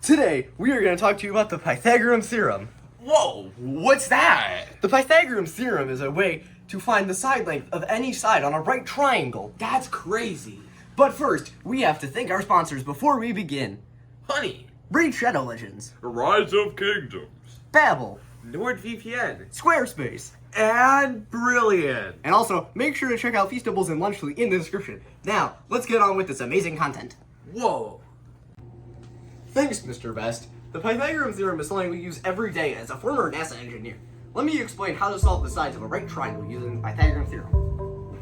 Today, we are going to talk to you about the Pythagorean Theorem. Whoa, what's that? The Pythagorean Theorem is a way to find the side length of any side on a right triangle. That's crazy. But first, we have to thank our sponsors before we begin. Honey, Raid Shadow Legends, The Rise of Kingdoms, Babbel, NordVPN, Squarespace, and Brilliant. and also make sure to check out Feastables and Lunchly in the description. Now, let's get on with this amazing content. Whoa. Thanks, Mr. Best. The Pythagorean Theorem is something we use every day as a former NASA engineer. Let me explain how to solve the sides of a right triangle using the Pythagorean Theorem.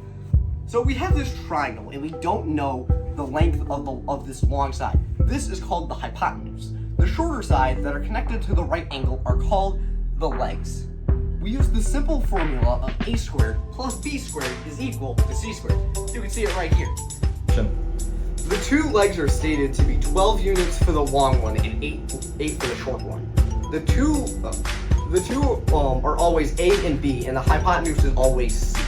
So we have this triangle, and we don't know the length of this long side. This is called the hypotenuse. The shorter sides that are connected to the right angle are called the legs. We use the simple formula of a squared plus b squared is equal to c squared. You can see it right here. The two legs are stated to be 12 units for the long one and 8 for the short one. The two are always A and B, and the hypotenuse is always C.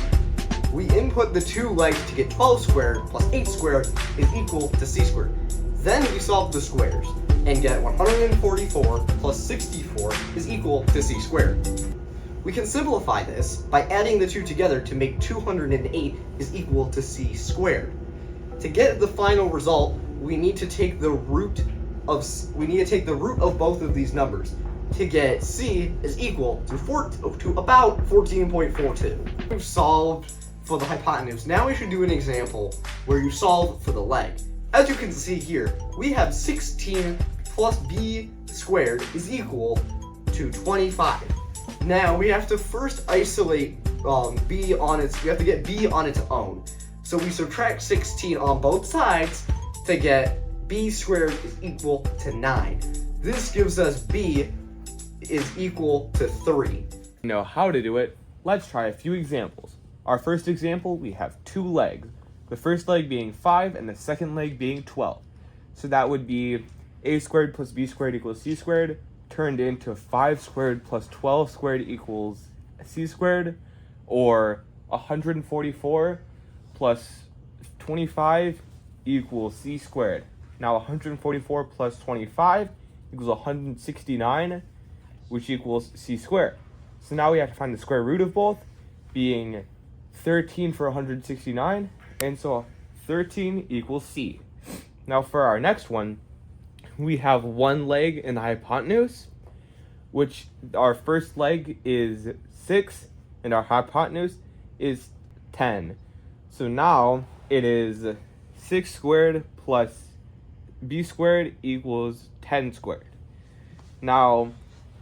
We input the two legs to get 12 squared plus 8 squared is equal to C squared. Then we solve the squares and get 144 plus 64 is equal to C squared. We can simplify this by adding the two together to make 208 is equal to C squared. To get the final result, we need to take the root of both of these numbers. To get C is equal to about 14.42. We've solved for the hypotenuse. Now we should do an example where you solve for the leg. As you can see here, we have 16 plus b squared is equal to 25. Now we have to first isolate b on its. We have to get b on its own. So we subtract 16 on both sides to get b squared is equal to 9. This gives us b is equal to 3. Know how to do it, let's try a few examples. Our first example, we have two legs. The first leg being 5 and the second leg being 12. So that would be a squared plus b squared equals c squared turned into 5 squared plus 12 squared equals c squared, or 144 plus 25 equals c squared. Now 144 plus 25 equals 169, which equals c squared. So now we have to find the square root of both, being 13 for 169, and so 13 equals c. Now for our next one, we have one leg in the hypotenuse, which our first leg is 6 and our hypotenuse is 10. So now it is 6 squared plus b squared equals 10 squared. Now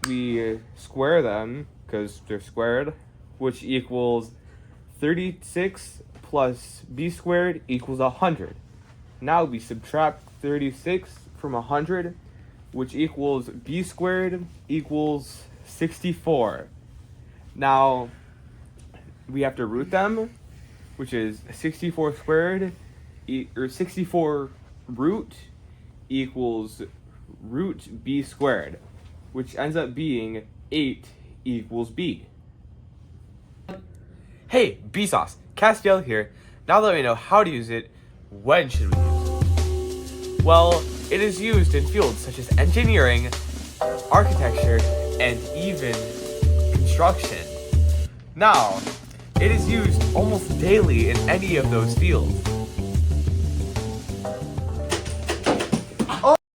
we square them because they're squared, which equals 36 plus b squared equals 100. Now we subtract 36 from 100, which equals b squared equals 64. Now we have to root them, which is 64 squared, or 64 root equals root b squared, which ends up being 8 equals b. Hey, B-Sauce, Castiel here. Now that we know how to use it, when should we use it? Well, it is used in fields such as engineering, architecture, and even construction. Now, it is used almost daily in any of those fields.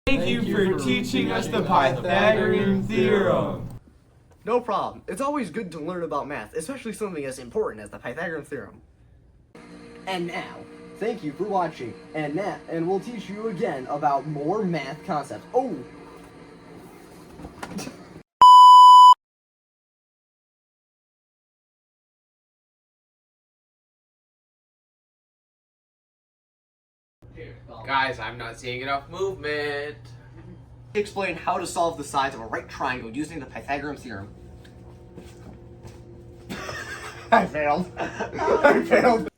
Thank you for teaching us the Pythagorean Theorem. No problem. It's always good to learn about math, especially something as important as the Pythagorean Theorem. And now, thank you for watching, and we'll teach you again about more math concepts. Oh! Guys, I'm not seeing enough movement. Explain how to solve the sides of a right triangle using the Pythagorean Theorem. I failed. I failed.